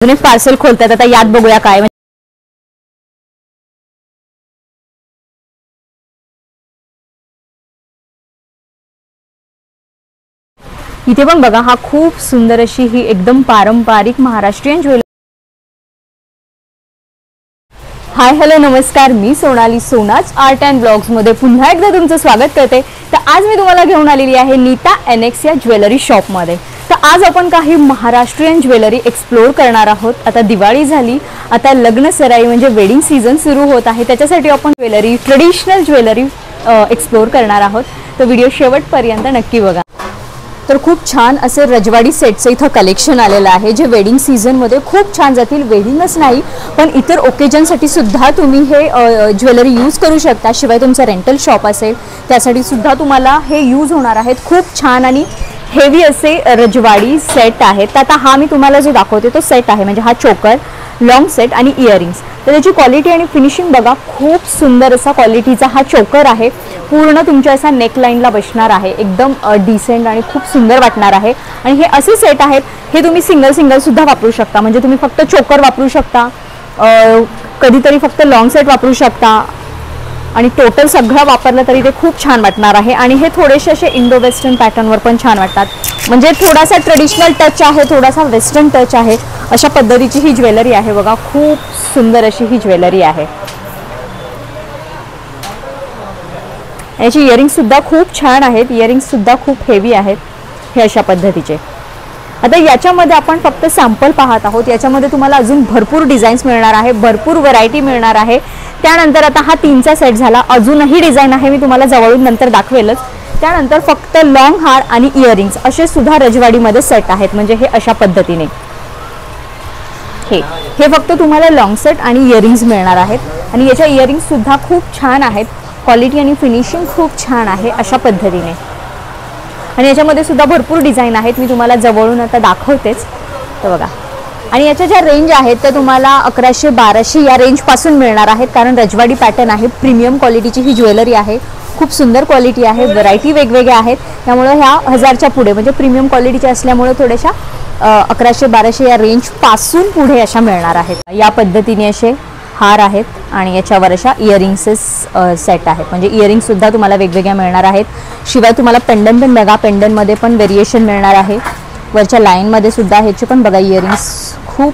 अजून एक पार्सल खोलतात आता यात बघूया काय. इथे पण बघा हा खूप सुंदर अशी ही एकदम पारंपरिक महाराष्ट्रीयन ज्वेलरी. हाय हॅलो नमस्कार, मी सोनाली सोनाच आर्ट अँड ब्लॉग्स मध्ये पुन्हा एकदा तुमचं स्वागत करते. तर आज मी तुम्हाला घेऊन आलेली आहे नीता एनेक्स या ज्वेलरी शॉप मध्ये. तर आज आपण काही महाराष्ट्रीयन ज्वेलरी एक्सप्लोर करणार आहोत. आता दिवाळी झाली, आता लग्न सराई म्हणजे वेडिंग सीझन सुरू होत आहे, त्याच्यासाठी आपण ज्वेलरी ट्रेडिशनल ज्वेलरी एक्सप्लोर करणार आहोत. तर व्हिडिओ शेवटपर्यंत नक्की बघा. तर खूप छान असे रजवाडी सेटचं इथं कलेक्शन आलेलं आहे, जे वेडिंग सीझनमध्ये खूप छान जातील. वेडिंगच नाही पण इतर ओकेजनसाठी सुद्धा तुम्ही हे ज्वेलरी यूज करू शकता. शिवाय तुमचं रेंटल शॉप असेल त्यासाठी सुद्धा तुम्हाला हे यूज होणार आहेत. खूप छान आणि हेवी असे रजवाडी सेट आहेत. तर आता हा मी तुम्हाला जो दाखवते तो सेट आहे, म्हणजे हा चोकर लॉंग सेट आणि इयरिंग्स. तर त्याची क्वालिटी आणि फिनिशिंग बघा, खूप सुंदर असा क्वालिटीचा हा चोकर आहे. पूर्ण तुमच्या असा नेकलाईनला बसणार आहे, एकदम डिसेंट आणि खूप सुंदर वाटणार आहे. आणि हे असे सेट आहेत, हे तुम्ही सिंगल सुद्धा वापरू शकता. म्हणजे तुम्ही फक्त चोकर वापरू शकता, कधीतरी फक्त लॉंग सेट वापरू शकता आणि टोटल सगळं वापरलं तरी ते खूप छान वाटणार आहे. आणि हे थोडेसे असे इंडो वेस्टर्न पॅटर्नवर पण छान वाटतात. म्हणजे थोडासा ट्रेडिशनल टच आहे, थोडासा वेस्टर्न टच आहे, अशा पद्धतीची ही ज्वेलरी आहे. बघा खूप सुंदर अशी ही ज्वेलरी आहे. याची इयरिंग्स सुद्धा खूप छान आहेत, इयरिंग्स सुद्धा खूप हेवी आहेत हे अशा पद्धतीचे. आता याच्यामध्ये आपण फक्त सॅम्पल पाहत आहोत. याच्यामध्ये तुम्हाला अजून भरपूर डिझाईन्स मिळणार आहे, भरपूर व्हरायटी मिळणार आहे. त्यानंतर आता हा 3चा सेट झाला, अजूनही डिझाईन आहे, मी तुम्हाला जवळून नंतर दाखवेलच. त्यानंतर फक्त लॉंग हार आणि इयरिंग्स असे सुद्धा रजवाडीमध्ये सेट आहेत. म्हणजे हे अशा पद्धतीने हे फक्त तुम्हाला लॉंग सेट आणि इयरिंग्स मिळणार आहेत. आणि याच्या इयरिंग्स सुद्धा खूप छान आहेत, क्वालिटी आणि फिनिशिंग खूप छान आहे अशा पद्धतीने. आणि याच्यामध्ये सुद्धा भरपूर डिझाईन आहेत, मी तुम्हाला जवळून आता दाखवतेच. तर बघा, आणि याच्या ज्या रेंज आहेत त्या तुम्हाला 1100-1200 या रेंजपासून मिळणार आहेत. कारण रजवाडी पॅटर्न आहे, प्रीमियम क्वालिटीची ही ज्वेलरी आहे, खूप सुंदर क्वालिटी आहे, व्हरायटी वेगवेगळ्या आहेत. त्यामुळे ह्या 1000च्या पुढे म्हणजे प्रीमियम क्वालिटीच्या असल्यामुळे थोड्याशा 1100-1200 या रेंजपासून पुढे अशा मिळणार आहेत. या पद्धतीने असे हार आहेत आणि याच्यावर अशा इयरिंग्सेस सेट आहेत. म्हणजे इयरिंग्ससुद्धा तुम्हाला वेगवेगळ्या मिळणार आहेत. शिवाय तुम्हाला पेंडन पण बघा, पेंडनमध्ये पण व्हेरिएशन मिळणार आहे. वरच्या लाईनमध्ये सुद्धा ह्याचे पण बघा इयरिंग्स खूप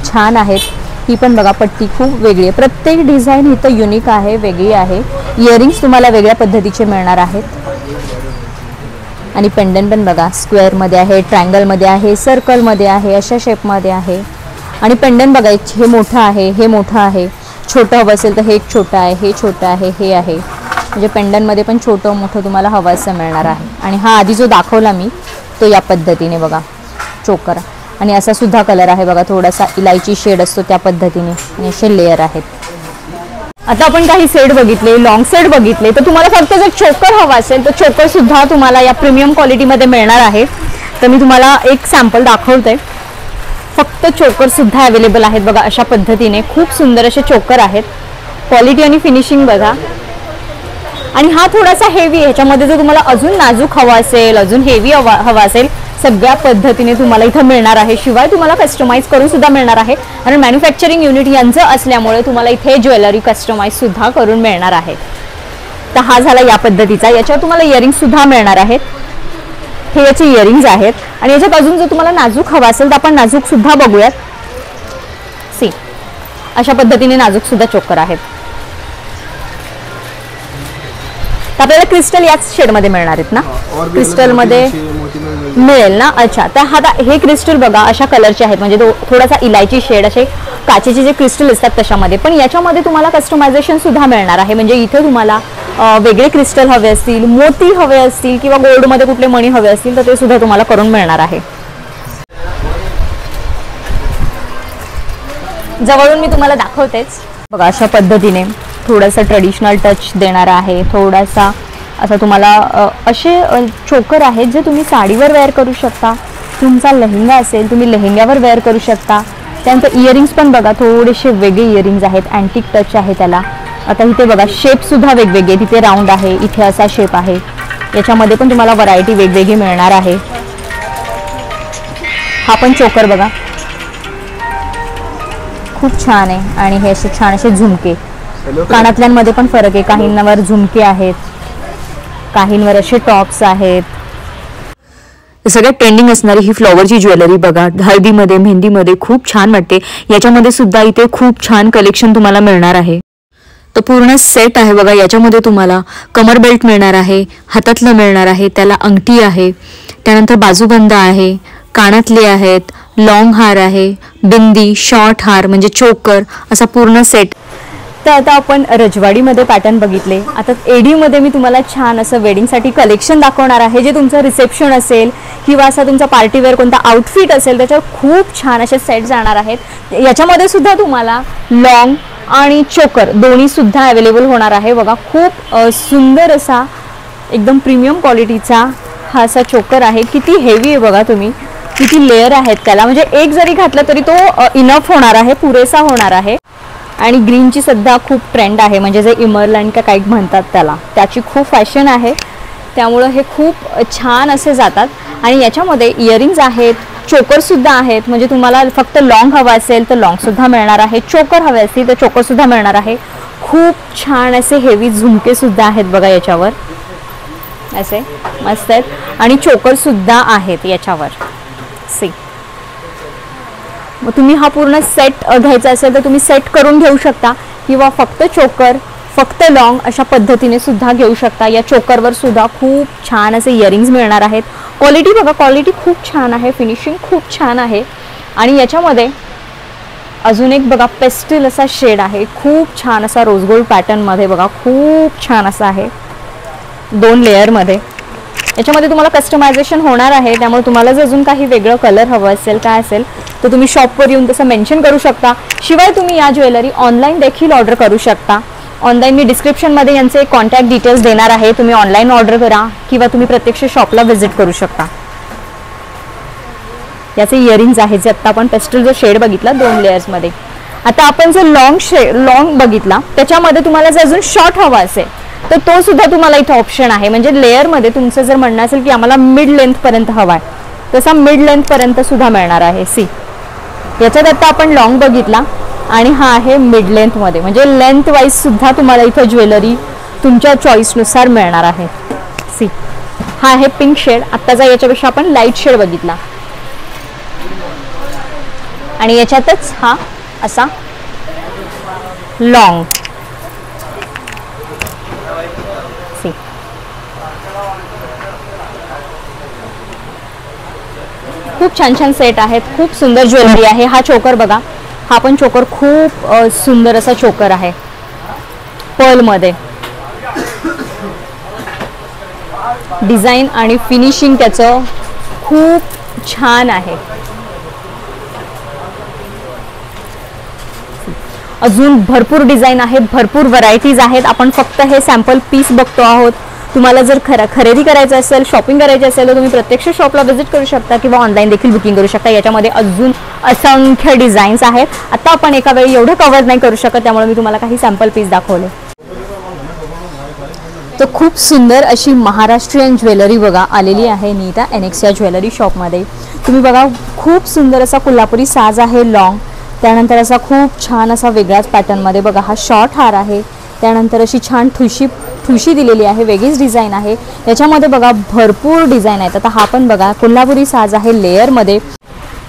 छान आहेत. ही पण बघा पट्टी खूप वेगळी आहे, प्रत्येक डिझाईन इथं युनिक आहे, वेगळी आहे. इयरिंग्स तुम्हाला वेगळ्या पद्धतीचे मिळणार आहेत. आणि पेंडन पण बघा, स्क्वेअरमध्ये आहे, ट्रायंगलमध्ये आहे, सर्कलमध्ये आहे, अशा शेपमध्ये आहे. आणि पेंडन बघा, हे मोठं आहे, हे मोठं आहे. छोटं हवं असेल तर हे एक छोटं आहे, हे छोटं आहे, हे आहे. म्हणजे पेंडनमध्ये पण छोटं मोठं तुम्हाला हवं असं मिळणार आहे. आणि हा आधी जो दाखवला मी तो या पद्धतीने बघा चोकर. आणि असा सुद्धा कलर आहे बघा, थोडासा इलायची शेड असतो त्या पद्धतीने. आणि असे लेयर आहेत. आता आपण काही सेट बघितले, लॉंग सेट बघितले. तर तुम्हाला फक्त जर चोकर हवा असेल तर चोकर सुद्धा तुम्हाला या प्रीमियम क्वालिटीमध्ये मिळणार आहे. तर मी तुम्हाला एक सॅम्पल दाखवते. फक्त चोकर सुद्धा अवेलेबल आहेत बघा अशा पद्धतीने. खूप सुंदर असे चोकर आहेत, क्वालिटी आणि फिनिशिंग बघा. आणि हा थोडासा हेवी, ह्याच्यामध्ये जर तुम्हाला अजून नाजूक हवा असेल, अजून हेवी हवा असेल, सगळ्या पद्धतीने तुम्हाला इथं मिळणार आहे. शिवाय तुम्हाला कस्टमाइज करून सुद्धा मिळणार आहे, कारण मॅन्युफॅक्चरिंग युनिट यांचं असल्यामुळे तुम्हाला इथे ज्वेलरी कस्टमाइज सुद्धा करून मिळणार आहे. तर हा झाला या पद्धतीचा. याच्यावर तुम्हाला इयरिंग्स सुद्धा मिळणार आहेत. हे याचे इयरिंग्स आहेत. आणि याच्यात अजून जर तुम्हाला नाजूक हवा असेल तर आपण नाजूक सुद्धा बघूयात. सी अशा पद्धतीने नाजूक सुद्धा चोकर आहेत. आपल्याला क्रिस्टल याच शेडमध्ये मिळणार आहेत ना, क्रिस्टलमध्ये मिळेल ना. अच्छा, तर हा हे क्रिस्टल बघा अशा कलरचे आहेत, म्हणजे थोडासा इलायची शेड, असे काचेचे जे क्रिस्टल असतात तशामध्ये. पण याच्यामध्ये तुम्हाला कस्टमायझेशन सुद्धा मिळणार आहे. म्हणजे इथे तुम्हाला वेगळे क्रिस्टल हवे असतील, मोती हवे असतील किंवा गोल्डमध्ये कुठले मणी हवे असतील तर ते सुद्धा तुम्हाला करून मिळणार आहे. जवळून मी तुम्हाला दाखवतेच बघा. अशा पद्धतीने थोडासा ट्रेडिशनल टच देणारा आहे, थोडासा असा तुम्हाला असे चोकर आहेत जे तुम्ही साडीवर वेअर करू शकता. तुमचा लेहंगा असेल तुम्ही लेहंग्यावर वेअर करू शकता. त्यानंतर इयरिंग्स पण बघा, थोडेसे वेगळे इयरिंग्स आहेत, अँटिक टच आहे त्याला. आता इथे बघा शेप सुद्धा वेगवेगळे, तिथे राऊंड आहे, इथे असा शेप आहे. याच्यामध्ये पण तुम्हाला व्हरायटी वेगवेगळी मिळणार आहे. हा पण चोकर बघा, खूप छान आहे. आणि हे असे छान असे झुमके, कानातल्यांमध्ये पण फरक आहे. काहींवर झुमके आहेत, काहींवर असे टॉप्स आहेत. सगळ्यात ट्रेंडिंग असणारी ही फ्लॉवरची ज्वेलरी बघा, हळदीमध्ये मेहंदीमध्ये खूप छान वाटते. याच्यामध्ये सुद्धा इथे खूप छान कलेक्शन तुम्हाला मिळणार आहे. तो पूर्ण सेट आहे बघा. याच्यामध्ये तुम्हाला कमर बेल्ट मिळणार आहे, हातातलं मिळणार आहे, त्याला अंगठी आहे, त्यानंतर बाजूबंद आहे, कानातले आहेत, लॉंग हार आहे, बिंदी, शॉर्ट हार म्हणजे चोकर, असा पूर्ण सेट. तर आता आपण रजवाडीमध्ये पॅटर्न बघितले. आता एडीमध्ये मी तुम्हाला छान असं वेडिंगसाठी कलेक्शन दाखवणार आहे, जे तुमचं रिसेप्शन असेल किंवा असा तुमचा पार्टीवेअर कोणता आउटफिट असेल त्याच्यावर खूप छान असे सेट जाणार आहेत. याच्यामध्ये सुद्धा तुम्हाला लॉंग आणि चोकर दोन्ही सुद्धा अवेलेबल होणार आहे बघा. खूप सुंदर असा एकदम प्रीमियम क्वालिटीचा हा असा चोकर आहे. किती हेवी आहे बघा तुम्ही, किती लेअर आहेत त्याला, म्हणजे एक जरी घातला तरी तो इनफ होणार आहे, पुरेसा होणार आहे. आणि ग्रीनची सध्या खूप ट्रेंड आहे, म्हणजे जे इमरलँड का काही म्हणतात त्याला, त्याची खूप फॅशन आहे. त्यामुळं हे खूप छान असे जातात. आणि याच्यामध्ये इयरिंग्स आहेत, चोकरसुद्धा आहेत. म्हणजे तुम्हाला फक्त लॉंग हवा असेल तर लॉंगसुद्धा मिळणार आहे, चोकर हवे असतील तर चोकरसुद्धा मिळणार आहे. खूप छान असे हेवी झुमकेसुद्धा आहेत बघा याच्यावर, असे मस्त आहेत. आणि चोकरसुद्धा आहेत याच्यावर. सी, मग तुम्ही हा पूर्ण सेट घ्यायचा असेल तर तुम्ही सेट करून घेऊ शकता, किंवा फक्त चोकर फक्त लॉंग अशा पद्धतीने सुद्धा घेऊ शकता. या चोकरवर सुद्धा खूप छान असे इयरिंग्स मिळणार आहेत. क्वालिटी बघा, क्वालिटी खूप छान आहे, फिनिशिंग खूप छान आहे. आणि याच्यामध्ये अजून एक बघा पेस्टल असा शेड आहे, खूप छान असा रोज गोल्ड पॅटर्नमध्ये बघा, खूप छान असा आहे, 2 लेअरमध्ये. याच्यामध्ये तुम्हाला कस्टमायझेशन होणार आहे, त्यामुळे तुम्हाला जर अजून काही वेगळं कलर हवं असेल काय असेल तर तुम्ही शॉपवर येऊन तसं मेन्शन करू शकता. शिवाय तुम्ही या ज्वेलरी ऑनलाईन देखील ऑर्डर करू शकता. ऑनलाईन मी डिस्क्रिप्शनमध्ये यांचे कॉन्टॅक्ट डिटेल्स देणार आहे, तुम्ही ऑनलाईन ऑर्डर करा किंवा तुम्ही प्रत्यक्ष शॉपला व्हिजिट करू शकता. याचे इयरिंग्स आहेत जे आत्ता आपण पेस्टल जो शेड बघितला 2 लेयर्समध्ये. आता आपण जो लॉंग बघितला त्याच्यामध्ये तुम्हाला जर अजून शॉर्ट हवा असेल तर तो सुद्धा तुम्हाला इथे ऑप्शन आहे. म्हणजे लेअरमध्ये तुमचं जर म्हणणं असेल की आम्हाला मिड लेंथपर्यंत हवा आहे तसा मिड लेंथपर्यंत सुद्धा मिळणार आहे. सी, याच्यात आता आपण लॉंग बघितला आणि हा आहे मिड लेंथमध्ये, म्हणजे लेंथ वाईज सुद्धा तुम्हाला इथे ज्वेलरी तुमच्या चॉईसनुसार मिळणार आहे. सी, हा आहे पिंक शेड. आत्ताचा याच्यापेक्षा आपण लाईट शेड बघितला. आणि याच्यातच हा असा लॉंग. सी, खूप छान छान सेट आहेत, खूप सुंदर ज्वेलरी आहे. हा चोकर बघा, हा पण चोकर खूप सुंदर असा चोकर आहे पर्लमध्ये. डिझाईन आणि फिनिशिंग त्याचं खूप छान आहे. अजून भरपूर डिझाईन आहेत, भरपूर व्हरायटीज आहेत. आपण फक्त हे सॅम्पल पीस बघतो आहोत. तुम्हाला जर खरेदी करायचं असेल, शॉपिंग करायची असेल तर तुम्ही प्रत्यक्ष शॉपला व्हिजिट करू शकता किंवा ऑनलाईन देखील बुकिंग करू शकता. याच्यामध्ये अजून असंख्य डिझाईन्स आहेत. आता आपण एका वेळी एवढं कव्हर नाही करू शकत, त्यामुळे मी तुम्हाला काही सॅम्पल पीस दाखवले. तर खूप सुंदर अशी महाराष्ट्रीयन ज्वेलरी बघा आलेली आहे नीता एनेक्स या ज्वेलरी शॉपमध्ये. तुम्ही बघा, खूप सुंदर असा कोल्हापुरी साज आहे लॉंग. त्यानंतर असा खूप छान असा वेगळाच पॅटर्नमध्ये बघा हा शॉर्ट हार आहे. त्यानंतर अशी छान ठुशी दिलेली आहे, वेगळीच डिझाईन आहे. याच्यामध्ये बघा भरपूर डिझाईन आहेत. आता हा पण बघा कोल्हापुरी साज आहे लेअरमध्ये.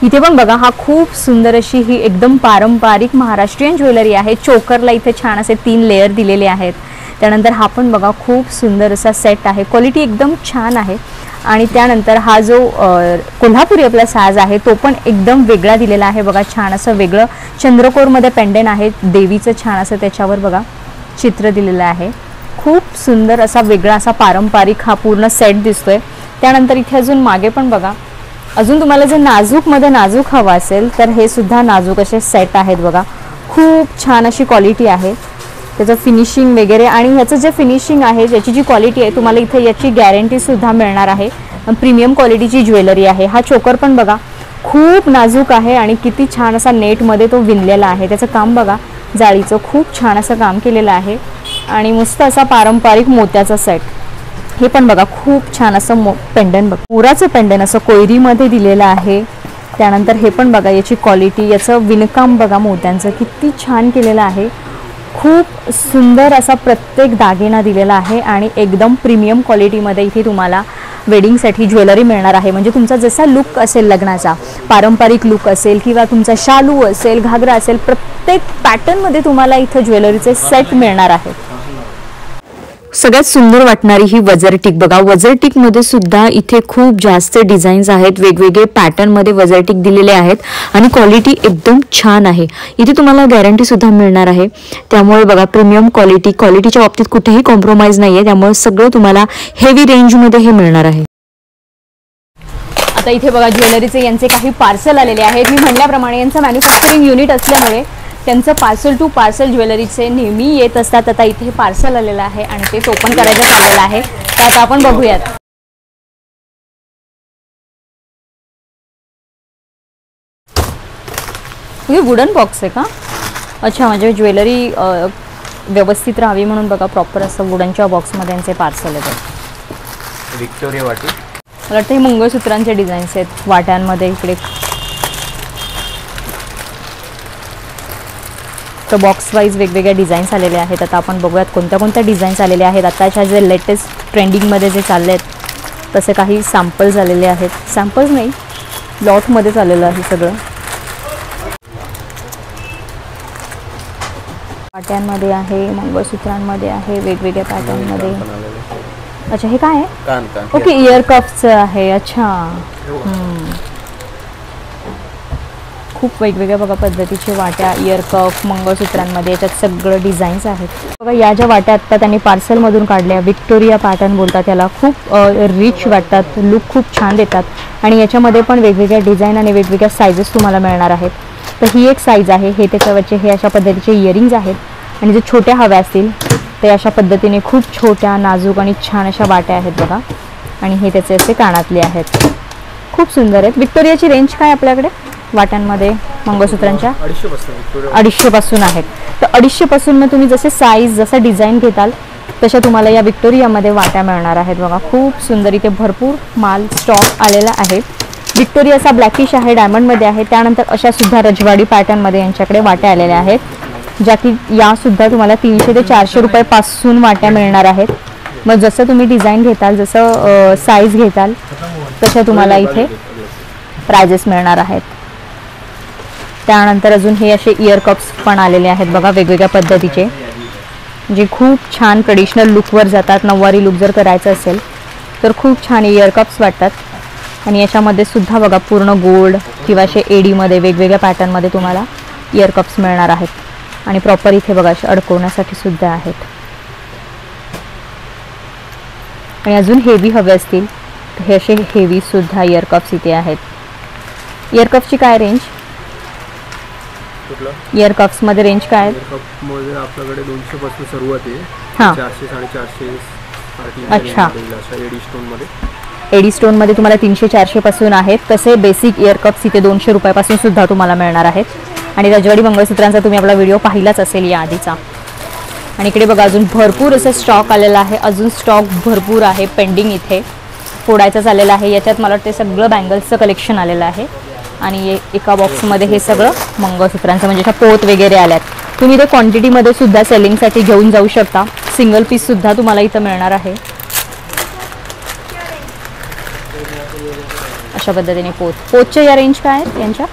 इथे पण बघा हा खूप सुंदर अशी ही एकदम पारंपरिक महाराष्ट्रीयन ज्वेलरी आहे. चोकरला इथे छान असे 3 लेअर दिलेले आहेत. त्यानंतर हा पण बघा खूप सुंदर असा सेट आहे, क्वालिटी एकदम छान आहे. आणि त्यानंतर हा जो कोल्हापुरी आपला साज आहे तो पण एकदम वेगळा दिलेला आहे बघा. छान असं वेगळं चंद्रकोरमध्ये पेंडन आहे, देवीचं छान असं त्याच्यावर बघा चित्र दिलेलं आहे. खूप सुंदर असा वेगळा असा पारंपरिक हा पूर्ण सेट दिसतोय. त्यानंतर इथे अजून मागे पण बघा, अजून तुम्हाला जर नाजूकमध्ये नाजूक हवा असेल तर हे सुद्धा नाजूक असे सेट आहेत बघा. खूप छान अशी क्वालिटी आहे, त्याचं फिनिशिंग वगैरे. आणि ह्याचं जे फिनिशिंग आहे, याची जी क्वालिटी आहे, तुम्हाला इथे याची गॅरंटीसुद्धा मिळणार आहे. प्रीमियम क्वालिटीची ज्वेलरी आहे. हा चोकर पण बघा खूप नाजूक आहे आणि किती छान असा नेटमध्ये तो विणलेला आहे. त्याचं काम बघा, जाळीचं खूप छान असं काम केलेलं आहे. आणि मस्त असा पारंपरिक मोत्याचा सेट. हे पण बघा खूप छान असं पेंडन बघा, मोराचं पेंडन असं कोयरीमध्ये दिलेलं आहे. त्यानंतर हे पण बघा, याची क्वालिटी, याचं विणकाम बघा मोत्यांचं किती छान केलेलं आहे. खूप सुंदर असा प्रत्येक दागिना दिलेला आहे आणि एकदम प्रीमियम क्वालिटीमध्ये इथे तुम्हाला वेडिंगसाठी ज्वेलरी मिळणार आहे. म्हणजे तुमचा जसा लुक असेल लग्नाचा, पारंपरिक लुक असेल किंवा तुमचा शालू असेल, घागरा असेल, प्रत्येक पॅटर्नमध्ये तुम्हाला इथं ज्वेलरीचे सेट मिळणार आहे. सगळ्यात सुंदर वाटणारी ही वजरटीक बघा. वजरटीकमध्ये सुद्धा इथे खूप जास्त डिझाईन्स आहेत, वेगवेगळे पॅटर्नमध्ये वजरटीक दिलेले आहेत आणि क्वालिटी एकदम छान आहे. इथे तुम्हाला गॅरंटी सुद्धा मिळणार आहे. त्यामुळे बघा प्रीमियम क्वालिटीच्या बाबतीत कुठेही कॉम्प्रोमाइज नाही आहे. त्यामुळे सगळं तुम्हाला हेवी रेंजमध्ये हे मिळणार आहे. आता इथे बघा ज्वेलरीचे यांचे काही पार्सल आलेले आहेत. मी म्हणल्याप्रमाणे यांचं मॅन्युफॅक्चरिंग युनिट असल्यामुळे त्यांचं पार्सल टू पार्सल ज्वेलरीचे नेहमी येत असतात. आता इथे पार्सल आलेलं आहे आणि तेच ओपन करायचं चाललेलं आहे. तर आता आपण बघूयात. हे वुडन बॉक्स आहे का? अच्छा, म्हणजे ज्वेलरी व्यवस्थित राहावी म्हणून बघा प्रॉपर असं वुडनच्या बॉक्समध्ये यांचे पार्सल येतात. विक्टोरिया वाटी, मला वाटतं हे मंगळसूत्रांचे डिझाईन्स आहेत वाट्यांमध्ये. इकडे तर बॉक्स वाईज वेगवेगळ्या डिझाईन्स आलेले आहेत. आता आपण बघूयात कोणत्या कोणत्या डिझाईन्स आलेले आहेत. आताच्या जे लेटेस्ट ट्रेंडिंगमध्ये जे चालले आहेत तसे काही सॅम्पल्स आलेले आहेत. सॅम्पल्स नाही, लॉटमध्येच आलेलं आहे सगळं. वाट्यांमध्ये आहे, मंगळसूत्रांमध्ये आहे, वेगवेगळ्या पॅटर्नमध्ये. अच्छा, हे काय आहे? ओके, इयर कप्सचं आहे. अच्छा, खूप वेगवेगळ्या बघा पद्धतीचे वाट्या, इयर कप, मंगळसूत्रांमध्ये, याच्यात सगळं डिझाईन्स आहेत बघा. या ज्या वाट्या आत्ता त्यांनी पार्सलमधून काढल्या, विक्टोरिया पॅटर्न बोलतात त्याला. खूप रिच वाटतात, लुक खूप छान देतात आणि याच्यामध्ये पण वेगवेगळ्या डिझाईन आणि वेगवेगळ्या साईजेस तुम्हाला मिळणार आहेत. तर ही एक साईज आहे. हे त्याच्यावरचे हे अशा पद्धतीचे इयरिंग्ज आहेत आणि जे छोट्या हव्या असतील ते अशा पद्धतीने खूप छोट्या, नाजूक आणि छान अशा वाट्या आहेत बघा. आणि हे त्याचे असे कानातले आहेत, खूप सुंदर आहेत. विक्टोरियाची रेंज काय आपल्याकडे वाट्यांमध्ये मंगळसूत्रांच्या? 250 पासून आहेत. तर 250 पासून मग तुम्ही जसे साईज, जसं डिझाईन घेताल तशा तुम्हाला या विक्टोरियामध्ये वाट्या मिळणार आहेत बघा. खूप सुंदर, इथे भरपूर माल स्टॉक आलेला आहे. विक्टोरिया असा ब्लॅकिश आहे, डायमंडमध्ये आहे. त्यानंतर अशा सुद्धा रजवाडी पॅटर्नमध्ये यांच्याकडे वाट्या आलेल्या आहेत, ज्या की यासुद्धा तुम्हाला 300 ते 400 रुपयापासून वाट्या मिळणार आहेत. मग जसं तुम्ही डिझाईन घेताल, जसं साईज घेताल तशा तुम्हाला इथे प्राइजेस मिळणार आहेत. त्यानंतर अजून हे असे इयर कप्स पण आलेले आहेत बघा वेगवेगळ्या पद्धतीचे, जे खूप छान ट्रेडिशनल लुकवर जातात. नऊवारी लुक जर करायचं असेल तर खूप छान इयर कप्स वाटतात. आणि याच्यामध्ये सुद्धा बघा पूर्ण गोल्ड किंवा असे एडीमध्ये वेगवेगळ्या पॅटर्नमध्ये तुम्हाला इयर कप्स मिळणार आहेत. आणि प्रॉपर इथे बघा असे अडकवण्यासाठी सुद्धा आहेत. आणि अजून हेवी हवे असतील तर हे असे हेवी सुद्धा इयर कप्स इथे आहेत. इयर कप्सची काय रेंज? इयर कप्स मध्ये रेंज काय आहे? मध्ये आपल्याकडे 200 पासून सुरुवात आहे. हां, 400 450. अच्छा, एडी स्टोन मध्ये, एडी स्टोन मध्ये तुम्हाला 300-400 पासून आहेत. तसे बेसिक इयर कप्स इथे 200 रुपयापासून सुद्धा तुम्हाला मिळणार आहेत. आणि रजवाडी मंगळसूत्रांचा तुम्ही आपला व्हिडिओ पाहिलाच असेल या आधीचा. आणि इकडे बघा अजून भरपूर असं स्टॉक आलेला आहे. अजून स्टॉक भरपूर आहे पेंडिंग, इथे फोडायचं चाललेलं आहे. याच्यात मला वाटतं सगळं बँगल्सचं कलेक्शन आलेलं आहे. आणि एका बॉक्समध्ये हे सगळं मंगळसूत्रांचं म्हणजे अशा पोत वगैरे आल्यात. तुम्ही ते क्वांटिटीमध्ये सुद्धा सेलिंगसाठी घेऊन जाऊ शकता. सिंगल पीस सुद्धा तुम्हाला इथं मिळणार आहे. अशा पद्धतीने पोतच्या या रेंज काय आहेत यांच्या?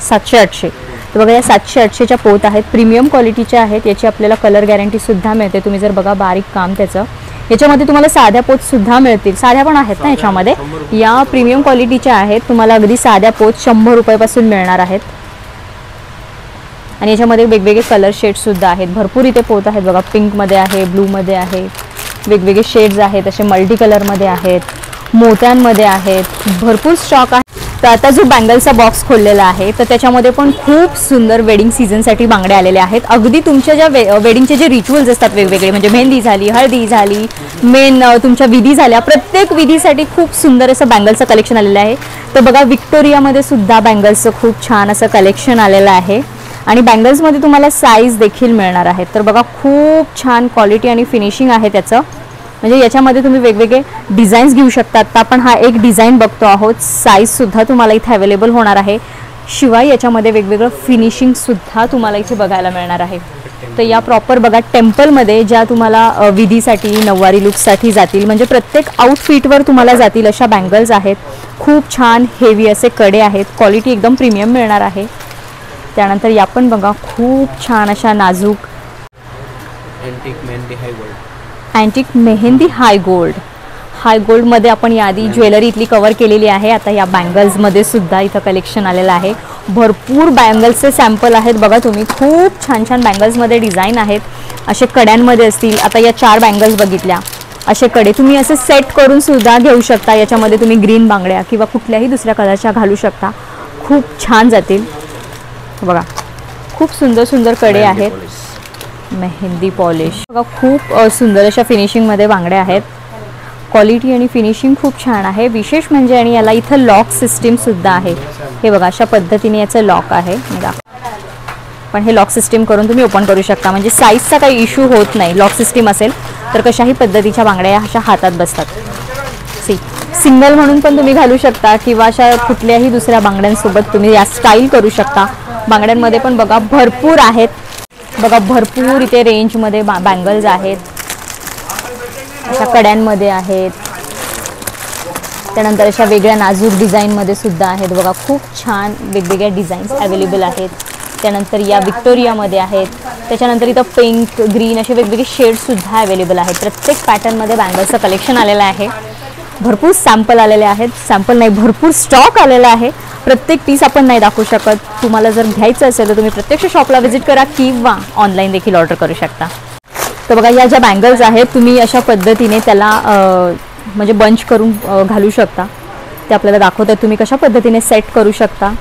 700-800. तर बघा या 700-800च्या पोत आहेत, प्रीमियम क्वालिटीच्या आहेत. याची आपल्याला कलर गॅरंटी सुद्धा मिळते. तुम्ही जर बघा बारीक काम त्याचं, याच्यामध्ये तुम्हाला साध्या पोत सुद्धा मिळतील. साध्या पण आहेत ना याच्यामध्ये, या प्रीमियम क्वालिटीच्या आहेत. तुम्हाला अगदी साध्या पोत 100 रुपयापासून मिळणार आहेत. आणि याच्यामध्ये वेगवेगळे कलर शेड्स सुद्धा आहेत. भरपूर इथे पोत आहेत बघा, पिंकमध्ये आहे, ब्लूमध्ये आहे, वेगवेगळे शेड्स आहेत, असे मल्टी कलरमध्ये आहेत, मोत्यांमध्ये आहेत, भरपूर स्टॉक आहे. तर आता जो बँगलचा बॉक्स खोललेला आहे तर त्याच्यामध्ये पण खूप सुंदर वेडिंग सीझनसाठी बांगड्या आलेल्या आहेत. अगदी तुमच्या ज्या वेडिंगचे जे रिच्युअल्स असतात वेगवेगळे, म्हणजे मेहंदी झाली, हळदी झाली, मेन तुमच्या विधी झाल्या, प्रत्येक विधीसाठी खूप सुंदर असं बँगलचं कलेक्शन आलेलं आहे. तर बघा विक्टोरियामध्ये सुद्धा बँगल्सचं खूप छान असं कलेक्शन आलेलं आहे. आणि बँगल्समध्ये तुम्हाला साईज देखील मिळणार आहेत. तर बघा खूप छान क्वालिटी आणि फिनिशिंग आहे त्याचं. म्हणजे याच्यामध्ये तुम्ही वेगवेगळे डिझाईन्स घेऊ शकता. आता आपण हा एक डिझाईन बघतो आहोत, साईजसुद्धा तुम्हाला इथे अवेलेबल होणार आहे. शिवाय याच्यामध्ये वेगवेगळं फिनिशिंगसुद्धा तुम्हाला इथे बघायला मिळणार आहे. तर या प्रॉपर बघा टेम्पलमध्ये ज्या तुम्हाला विधीसाठी नऊवारी लुकसाठी जातील, म्हणजे प्रत्येक आउटफिटवर तुम्हाला जातील अशा बँगल्स आहेत. खूप छान हेवी असे कडे आहेत, क्वालिटी एकदम प्रीमियम मिळणार आहे. त्यानंतर या पण बघा खूप छान अशा नाजूक अँटिक मेहंदी हाय गोल्डमध्ये आपण यादी ज्वेलरी इथली कव्हर केलेली आहे. आता या बँगल्समध्ये सुद्धा इथं कलेक्शन आलेलं आहे. भरपूर बँगल्सचे सॅम्पल आहेत बघा तुम्ही. खूप छान छान बँगल्समध्ये डिझाईन आहेत. असे कड्यांमध्ये असतील. आता या 4 बँगल्स बघितल्या, असे कडे तुम्ही असे सेट करून सुद्धा घेऊ शकता. याच्यामध्ये तुम्ही ग्रीन बांगड्या किंवा कुठल्याही दुसऱ्या कलरच्या घालू शकता. खूप छान जातील बघा. खूप सुंदर सुंदर कडे आहेत. मेहंदी पॉलिश बघा, खूप सुंदर अशा फिनिशिंगमध्ये बांगड्या आहेत. क्वालिटी आणि फिनिशिंग खूप छान आहे. विशेष म्हणजे आणि याला इथं लॉक सिस्टीमसुद्धा आहे. हे बघा अशा पद्धतीने याचं लॉक आहे. पण हे लॉक सिस्टीम करून तुम्ही ओपन करू शकता, म्हणजे साईजचा काही इश्यू होत नाही. लॉक सिस्टीम असेल तर कशाही पद्धतीच्या बांगड्या या अशा हातात बसतात. सिंगल म्हणून पण तुम्ही घालू शकता किंवा अशा कुठल्याही दुसऱ्या बांगड्यांसोबत तुम्ही या स्टाईल करू शकता. बांगड्यांमध्ये पण बघा भरपूर आहेत. बघा भरपूर इथे रेंजमध्ये बँगल्स आहेत. अशा कड्यांमध्ये आहेत. त्यानंतर अशा वेगळ्या नाजूक डिझाईनमध्ये सुद्धा आहेत बघा. खूप छान वेगवेगळ्या डिझाईन्स अवेलेबल आहेत. त्यानंतर या विक्टोरियामध्ये आहेत. त्याच्यानंतर इथं पिंक ग्रीन असे वेगवेगळे शेड्ससुद्धा अवेलेबल आहेत. प्रत्येक पॅटर्नमध्ये बँगल्सचं कलेक्शन आलेलं आहे. भरपूर सॅम्पल आलेले आहेत. सॅम्पल नाही, भरपूर स्टॉक आलेला आहे. प्रत्येक पीस आपण नाही दाखवू शकत. तुम्हाला जर घ्यायचं असेल तर तुम्ही प्रत्यक्ष शॉपला व्हिजिट करा किंवा ऑनलाईन देखील ऑर्डर करू शकता. तर बघा या ज्या बँगल्स आहेत तुम्ही अशा पद्धतीने त्याला म्हणजे बंच करून घालू शकता. ते आपल्याला दाखवतात तुम्ही कशा पद्धतीने सेट करू शकता.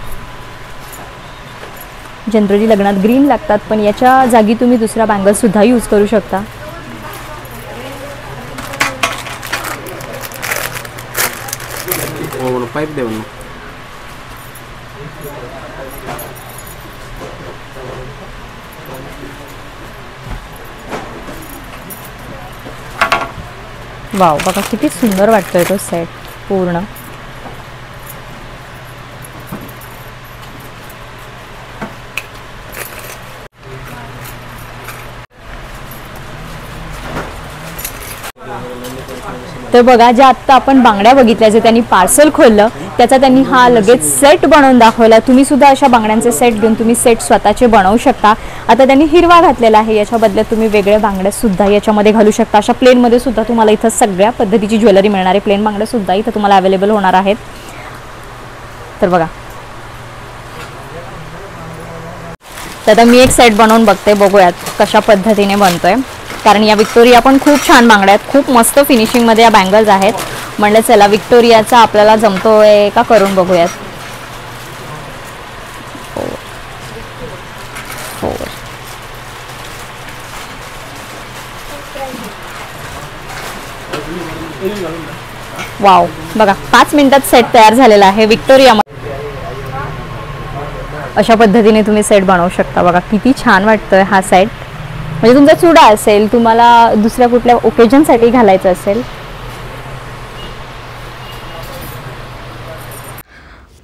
जनरली लग्नात ग्रीन लागतात, पण याच्या जागी तुम्ही दुसऱ्या बँगल्ससुद्धा यूज करू शकता. पाईप देऊन वाव, बघा किती सुंदर वाटतोय तो सेट पूर्ण. तर बघा ज्या आत्ता आपण बांगड्या बघितल्या, जे त्यांनी पार्सल खोललं त्याचा त्यांनी हा लगेच सेट बनवून दाखवला. तुम्ही सुद्धा अशा बांगड्यांचे सेट घेऊन तुम्ही सेट स्वतःचे बनवू शकता. आता त्यांनी हिरवा घातलेला आहे, याच्या बदल्यात तुम्ही वेगळ्या बांगड्या सुद्धा याच्यामध्ये घालू शकता. अशा प्लेनमध्ये सुद्धा तुम्हाला इथं सगळ्या पद्धतीची ज्वेलरी मिळणार आहे. प्लेन बांगड्या सुद्धा इथं तुम्हाला अवेलेबल होणार आहेत. तर बघा, तर आता मी एक सेट बनवून बघते, बघूयात कशा पद्धतीने बनतोय. कारण या विक्टोरिया पण खूप छान बांगड्या आहेत. खूप मस्त फिनिशिंगमध्ये या बँगल्स आहेत. म्हणलं चला विक्टोरियाचा आपल्याला जमतोय का करून बघूयात. वाव, बघा 5 मिनिटात सेट तयार झालेला आहे विक्टोरिया. अशा पद्धतीने तुम्ही सेट बनवू शकता. बघा किती छान वाटतोय हा सेट. म्हणजे तुमचा चुडा असेल, तुम्हाला दुसऱ्या कुठल्या ओकेजनसाठी घालायचं असेल.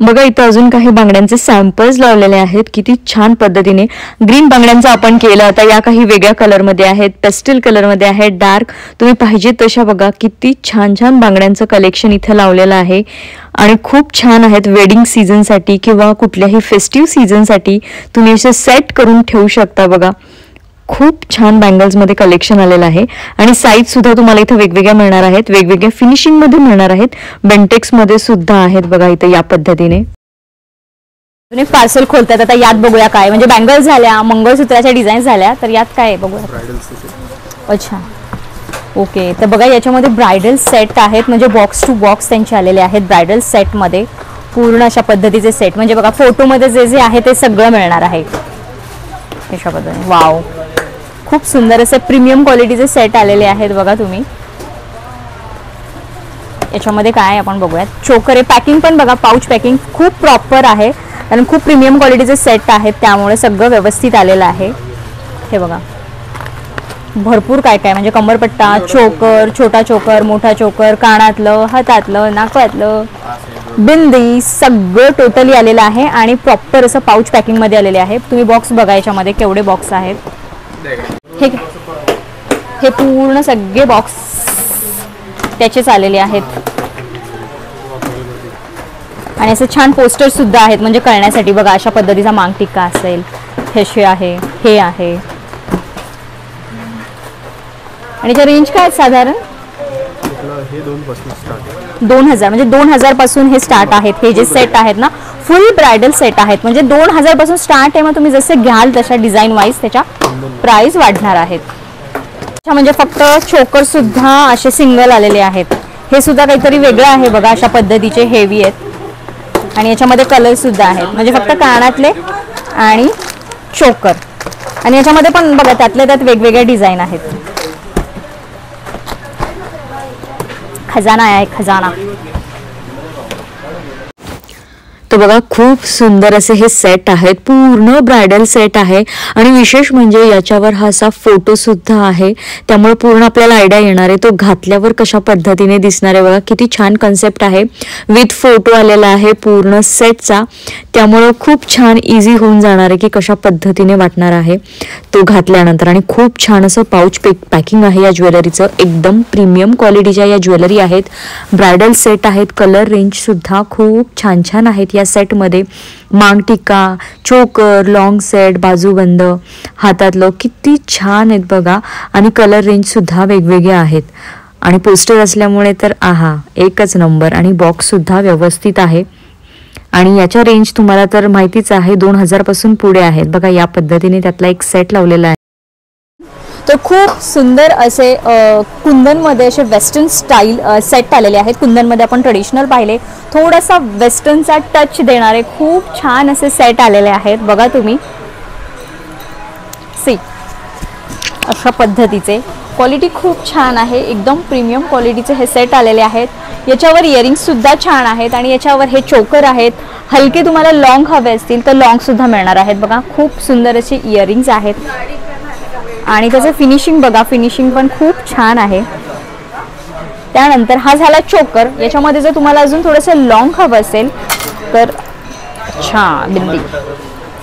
बघा इथं अजून काही बांगड्यांचे सॅम्पल्स लावलेले आहेत. किती छान पद्धतीने ग्रीन बांगड्यांचं आपण केलं. आता या काही वेगळ्या कलरमध्ये आहेत, पेस्टल कलरमध्ये आहेत, डार्क. तुम्ही पाहिजे तशा बघा किती छान छान बांगड्यांचं कलेक्शन इथं लावलेलं आहे. आणि खूप छान आहेत. वेडिंग सीझनसाठी किंवा कुठल्याही फेस्टिव्ह सीझनसाठी तुम्ही असे सेट करून ठेवू शकता. बघा खूप छान बँगल्समध्ये कलेक्शन आलेलं आहे. आणि साईज सुद्धा तुम्हाला इथं वेगवेगळ्या मिळणार आहेत, वेगवेगळ्या फिनिशिंगमध्ये मिळणार आहेत. बेंटेक्समध्ये सुद्धा आहेत बघा इथं या पद्धतीने. तुम्ही पार्सल खोलतात. आता यात बघूया काय, म्हणजे बँगल्स झाल्या, मंगळसूत्राच्या डिझाईन झाल्या, तर यात काय बघूया. अच्छा, ओके. तर बघा याच्यामध्ये ब्रायडल सेट आहेत, म्हणजे बॉक्स टू बॉक्स त्यांचे आलेले आहेत. ब्रायडल सेटमध्ये पूर्ण अशा पद्धतीचे सेट, म्हणजे बघा फोटोमध्ये जे जे आहे ते सगळं मिळणार आहे अशा पद्धतीने. वाव, खूप सुंदर असे प्रीमियम क्वालिटीचे सेट आलेले आहेत बघा तुम्ही. याच्यामध्ये काय आपण बघूयात. चोकरे पॅकिंग पण बघा, पाऊच पॅकिंग खूप प्रॉपर आहे आणि खूप प्रीमियम क्वालिटीचे सेट आहेत, त्यामुळे सगळं व्यवस्थित आलेलं आहे. हे बघा भरपूर काय काय म्हणजे कमरपट्टा, चोकर, छोटा चोकर, मोठा चोकर, कानातलं, हातातलं, नाकातलं, बिंदी सगळं टोटली आलेलं आहे आणि प्रॉपर असं पाऊच पॅकिंगमध्ये आलेले आहे. तुम्ही बॉक्स बघा याच्यामध्ये केवढे बॉक्स आहेत. हे पूर्ण सगळे बॉक्स त्याचेच आलेले आहेत आणि असं छान पोस्टर सुद्धा आहेत म्हणजे कळण्यासाठी. बघा अशा पद्धतीचा मांग टिक्का असेल, हे आहे, हे आहे. आणि त्याची रेंज काय साधारण? हे 2 पासून स्टार्ट. 2000 म्हणजे 2000 पासून हे स्टार्ट आहेत. हे जे सेट आहेत ना फुल ब्रायडल सेट आहेत म्हणजे 2000 पासून स्टार्ट आहे. मग तुम्ही जसे घ्याल तशा डिझाईन वाईज त्याच्या प्राइस वाढणार आहेत. म्हणजे फक्त चोकर सुद्धा असे सिंगल आलेले आहेत. हे सुद्धा काहीतरी वेगळं आहे बघा. अशा पद्धतीचे हेवी आहेत आणि याच्यामध्ये कलर सुद्धा आहेत म्हणजे फक्त कानातले आणि चोकर. आणि याच्यामध्ये पण बघा त्यातल्या त्यात वेगवेगळ्या डिझाईन आहेत. खजाना आहे खजाना. तर बघा खूप सुंदर असे हे सेट आहेत, पूर्ण ब्रायडल सेट आहे आणि विशेष म्हणजे याच्यावर हा असा फोटो सुद्धा आहे त्यामुळे पूर्ण आपल्याला आयडिया येणार आहे तो घातल्यावर कशा पद्धतीने दिसणार आहे. बघा किती छान कन्सेप्ट आहे. विथ फोटो आलेला आहे पूर्ण सेटचा त्यामुळे खूप छान इझी होऊन जाणार आहे की कशा पद्धतीने वाटणार आहे तो घातल्यानंतर. आणि खूप छान असं पाऊच पॅकिंग आहे या ज्वेलरीचं. एकदम प्रीमियम क्वालिटीच्या या ज्वेलरी आहेत. ब्रायडल सेट आहेत. कलर रेंज सुद्धा खूप छान छान आहेत. या सेट मध्ये मांग टिक्का, चोकर, लॉंग सेट, बाजूबंद, हातातलं किती छान आहेत बघा. आणि कलर रेंज सुद्धा वेगवेगळे आहेत आणि पोस्टर असल्यामुळे तर आहा एकच नंबर. आणि बॉक्स सुद्धा व्यवस्थित आहे आणि याच्या रेंज तुम्हाला तर माहितीच आहे 2000 पासून पुढे आहेत. बघा या पद्धतीने त्यातला एक सेट लावलेला आहे. तर खूप सुंदर असे कुंदनमध्ये असे वेस्टर्न स्टाईल सेट आलेले आहेत. कुंदनमध्ये आपण ट्रेडिशनल पाहिले, थोडासा वेस्टर्नचा टच देणारे खूप छान असे सेट आलेले आहेत. बघा तुम्ही सी अशा पद्धतीचे क्वालिटी खूप छान आहे. एकदम प्रीमियम क्वालिटीचे हे सेट आलेले आहेत. याच्यावर इयरिंग्स सुद्धा छान आहेत आणि याच्यावर हे चोकर आहेत. हलके तुम्हाला लॉंग हवे असतील तर लॉंग सुद्धा मिळणार आहेत. बघा खूप सुंदर असे इयरिंग्स आहेत आणि त्याचं फिनिशिंग बघा, फिनिशिंग पण खूप छान आहे. त्यानंतर हा झाला चोकर. याच्यामध्ये जर तुम्हाला अजून थोडंसं लॉंग हवं असेल तर छान बिंदी,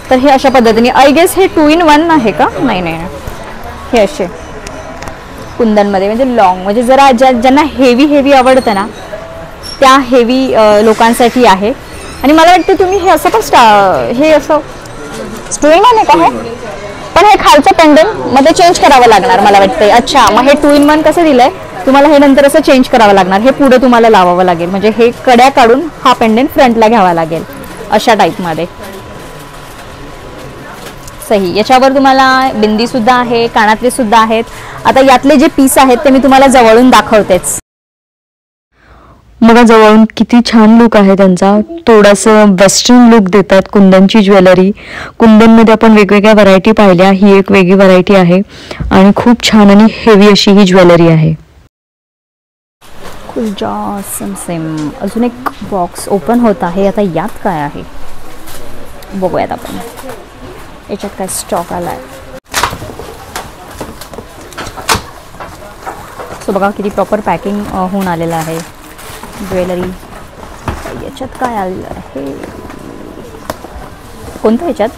तर हे अशा पद्धतीने. आय गेस हे 2 in 1 आहे का? नाही नाही, हे असे कुंदनमध्ये म्हणजे लॉंग म्हणजे जरा ज्यांना हेवी आवडतं ना त्या हेवी लोकांसाठी आहे. आणि मला वाटतं तुम्ही हे असं पण हे असं 2 in 1 आहे का? हे पण हे खालचं पेंडंट मध्ये चेंज करावं लागणार मला वाटतंय. अच्छा, मग हे 2 in 1 कसं दिलंय तुम्हाला हे नंतर असं चेंज करावं लागणार. हे पुढे तुम्हाला लावावं लागेल म्हणजे हे कड्या काढून हा पेंडंट फ्रंटला घ्यावा लागेल अशा टाईपमध्ये. सही. याच्यावर तुम्हाला बिंदी सुद्धा आहे, कानातले सुद्धा आहेत. आता यातले जे पीस आहेत ते मी तुम्हाला जवळून दाखवतेच. बघा जवळून किती छान लुक आहे त्यांचा. थोडासा वेस्टर्न लुक देतात कुंदनची ज्वेलरी. कुंदनमध्ये आपण वेगवेगळ्या व्हरायटी पाहिल्या, ही एक वेगळी व्हरायटी आहे आणि खूप छान आणि हेवी अशी ही ज्वेलरी आहे. सेम अजून एक बॉक्स ओपन होत आहे. आता यात काय आहे बघूयात आपण. याच्यात काय स्टॉक आला आहे. सो बघा किती प्रॉपर पॅकिंग होऊन आलेलं आहे ज्वेलरी. याच्यात काय आलेलं आहे? कोणत्या ह्याच्यात?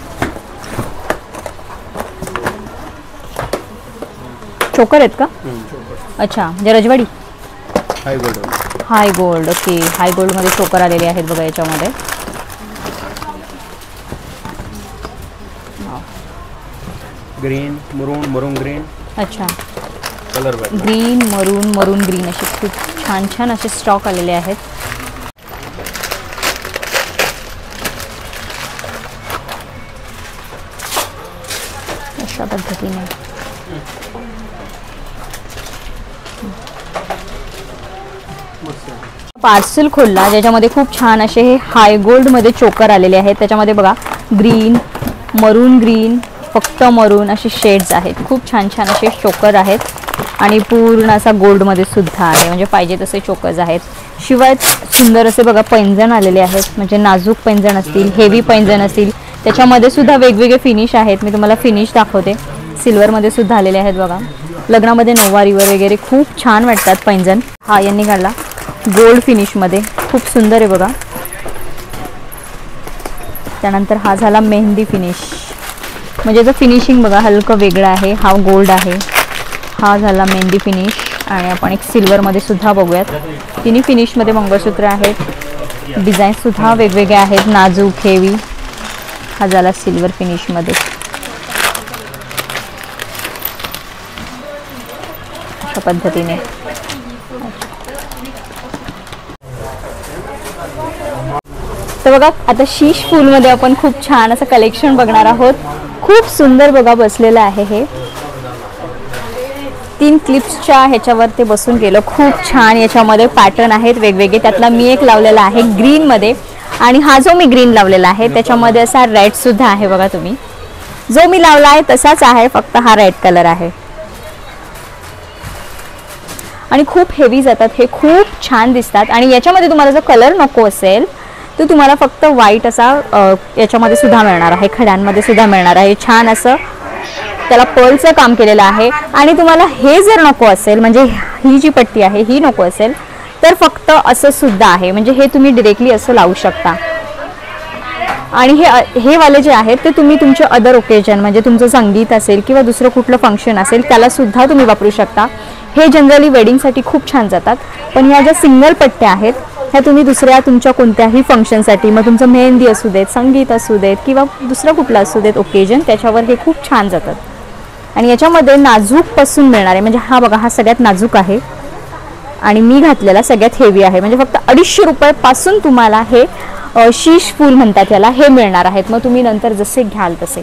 चोकर आहेत का? अच्छा, म्हणजे रजवाडी हाय गोल्ड. ओके, हाय गोल्ड मध्ये चोकर आलेले आहेत बघा याच्यामध्ये. ग्रीन, मरून ग्रीन. अच्छा, कलर ग्रीन, मरून ग्रीन असे खूप छान छान असे स्टॉक आलेले आहेत. अशा पद्धतीने पार्सल खोलला ज्याच्यामध्ये खूप छान असे हे हाय गोल्ड मध्ये चोकर आलेले आहेत. त्याच्यामध्ये बघा ग्रीन, मरून ग्रीन, फक्त मरून असे शेड्स आहेत. खूप छान छान असे चोकर आहेत आणि पूर्ण असा गोल्ड मध्ये सुद्धा आहे म्हणजे पाहिजे तसे चोकर्स आहेत. शिवाय सुंदर असे बघा पैंजण आलेले आहेत म्हणजे नाजूक पैंजण असतील, हेवी पैंजण असतील. त्याच्यामध्ये सुद्धा वेगवेगळे फिनिश आहेत. मी तुम्हाला फिनिश दाखवते. सिल्वर मध्ये सुद्धा आलेले आहेत बघा. लग्नामध्ये नऊवारीवर वगैरे खूप छान वाटतात पैंजण. हा यांनी काढला गोल्ड फिनिशमध्ये, खूप सुंदर आहे बघा. त्यानंतर हा झाला मेहंदी फिनिश, म्हणजे जर फिनिशिंग बघा हलकं वेगळं आहे. हा गोल्ड आहे. हा झाला मेहंदी फिनिश. आणि आपण एक सिल्वरमध्ये सुद्धा बघूयात. तिन्ही फिनिशमध्ये मंगळसूत्र आहेत. डिझाईनसुद्धा वेगवेगळे आहेत, नाजूक हेवी. हा झाला सिल्वर फिनिशमध्ये. अशा पद्धतीने तर बघा आता शीश फूलमध्ये आपण खूप छान असं कलेक्शन बघणार आहोत. खूप सुंदर बघा बसलेलं आहे हे. 3 क्लिप्सच्या ह्याच्यावर ते बसून गेलं. खूप छान याच्यामध्ये पॅटर्न आहेत वेगवेगळे. त्यातला मी एक लावलेला आहे ग्रीनमध्ये, आणि हा जो मी ग्रीन लावलेला आहे त्याच्यामध्ये असा रेड सुद्धा आहे बघा. तुम्ही जो मी लावला आहे तसाच आहे, फक्त हा रेड कलर आहे. आणि खूप हेवी जातात हे, खूप छान दिसतात. आणि याच्यामध्ये तुम्हाला जर कलर नको असेल तर तुम्हाला फक्त व्हाईट असा याच्यामध्ये सुद्धा मिळणार आहे, खड्यांमध्ये सुद्धा मिळणार आहे. छान असं त्याला पर्लचं काम केलेलं आहे. आणि तुम्हाला हे जर नको असेल, म्हणजे ही जी पट्टी आहे ही नको असेल, तर फक्त असं सुद्धा आहे, म्हणजे हे तुम्ही डिरेक्टली असं लावू शकता. आणि हे वाले जे आहेत ते तुम्ही तुमचे अदर ओकेजन, म्हणजे तुमचं संगीत असेल किंवा दुसरं कुठलं फंक्शन असेल त्याला सुद्धा तुम्ही वापरू शकता. हे जनरली वेडिंगसाठी खूप छान जातात. पण ह्या ज्या सिंगल पट्ट्या आहेत ह्या तुम्ही दुसऱ्या तुमच्या कोणत्याही फंक्शनसाठी, मग तुमचं मेहंदी असू देत, संगीत असू देत किंवा दुसरं कुठलं असू देत ओकेजन, त्याच्यावर हे खूप छान जातात. आणि याच्यामध्ये नाजूकपासून मिळणार आहे, म्हणजे हा बघा हा सगळ्यात नाजूक आहे आणि मी घातलेला सगळ्यात हेवी आहे. म्हणजे फक्त 250 रुपयापासून तुम्हाला हे शीश फूल म्हणतात याला, हे मिळणार आहेत. मग तुम्ही नंतर जसे घ्याल तसे.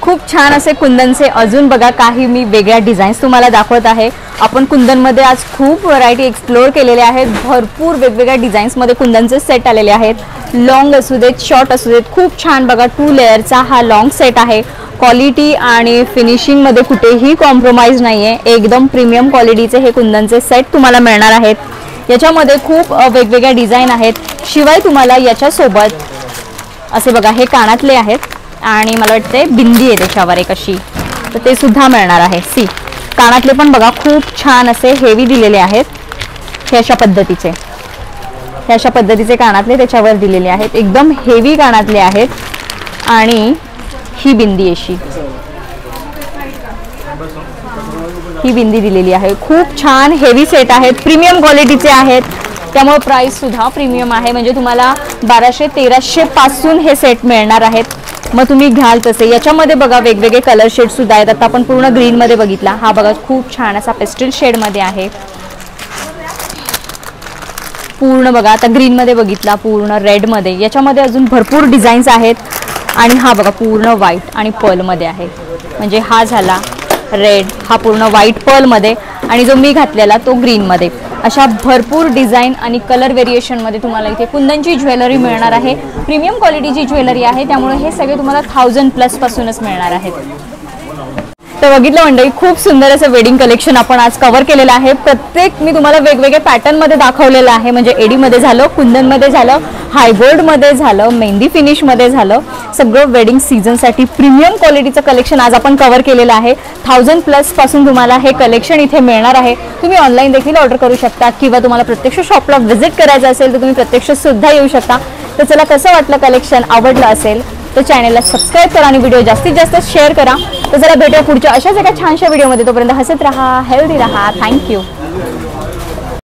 खूप छान असे कुंदनचे अजून बघा काही मी वेगळ्या डिझाईन्स तुम्हाला दाखवत आहे. आपण कुंदनमध्ये आज खूप व्हरायटी एक्सप्लोर केलेले आहेत. भरपूर वेगवेगळ्या डिझाईन्समध्ये कुंदनचे सेट आलेले आहेत. लॉंग असू देत, शॉर्ट असू देत, खूप छान बघा. 2 लेअरचा हा लॉंग सेट आहे. क्वालिटी आणि फिनिशिंगमध्ये कुठेही कॉम्प्रोमाइज नाही आहे. एकदम प्रीमियम क्वालिटीचे हे कुंदनचे सेट तुम्हाला मिळणार आहेत. याच्यामध्ये खूप वेगवेगळ्या डिझाईन आहेत. शिवाय तुम्हाला याच्यासोबत असे बघा हे कानातले आहेत आणि मला वाटते बिंदी आहे त्याच्यावर एक अशी, तर ते सुद्धा मिळणार आहे. कानातले पण बघा खूप छान असे हेवी दिलेले आहेत. हे अशा पद्धतीचे कानातले त्याच्यावर दिलेले आहेत. एकदम हेवी कानातले आहेत. आणि ही बिंदी अशी, ही बिंदी दिलेली आहे. खूप छान हेवी सेट आहेत, प्रीमियम क्वालिटीचे आहेत. त्यामुळे प्राइस सुद्धा प्रीमियम आहे. म्हणजे तुम्हाला 1200-1300 पासून हे सेट मिळणार आहेत. मग तुम्ही घ्याल तसे. याच्यामध्ये बघा वेगवेगळे कलर शेड सुद्धा आहेत. आता आपण पूर्ण ग्रीन मध्ये बघितला, हा बघा खूप छान असा पेस्टल शेड मध्ये आहे. पूर्ण बघा आता ग्रीन मध्ये बघितला, पूर्ण रेड मध्ये. याच्यामध्ये अजून भरपूर डिझाईन्स आहेत. आणि हा बघा पूर्ण व्हाईट आणि पर्ल मध्ये आहे. म्हणजे हा झाला रेड, हा पूर्ण व्हाईट पर्ल मध्ये, आणि जो मी घातलेला तो ग्रीन मध्ये. अशा भरपूर डिझाईन आणि कलर व्हेरिएशनमध्ये तुम्हाला इथे कुंदनची ज्वेलरी मिळणार आहे. प्रीमियम क्वालिटीची ज्वेलरी आहे. त्यामुळे हे सगळे तुम्हाला 1000+ पासूनच मिळणार आहेत. तर बघितलं मंडळी, खूप सुंदर असं वेडिंग कलेक्शन आपण आज कव्हर केलेलं आहे. प्रत्येक मी तुम्हाला वेगवेगळे पॅटर्नमध्ये दाखवलेलं आहे. म्हणजे एडीमध्ये झालं, कुंदनमध्ये झालं, हायगोल्डमध्ये झालं, मेहंदी फिनिशमध्ये झालं. सगळं वेडिंग सीझनसाठी प्रीमियम क्वालिटीचं कलेक्शन आज आपण कव्हर केलेलं आहे. 1000+ पासून तुम्हाला हे कलेक्शन इथे मिळणार आहे. तुम्ही ऑनलाईन देखील ऑर्डर करू शकता किंवा तुम्हाला प्रत्यक्ष शॉपला व्हिजिट करायचं असेल तर तुम्ही प्रत्यक्ष सुद्धा येऊ शकता. तर चला, कसं वाटलं कलेक्शन, आवडलं असेल तर चॅनलला सबस्क्राईब करा आणि व्हिडिओ जास्तीत जास्त शेअर करा. तर जरा भेटूया पुढच्या अशाच एका छानशा व्हिडिओमध्ये. तोपर्यंत हसत राहा, हेल्दी राहा. थँक्यू.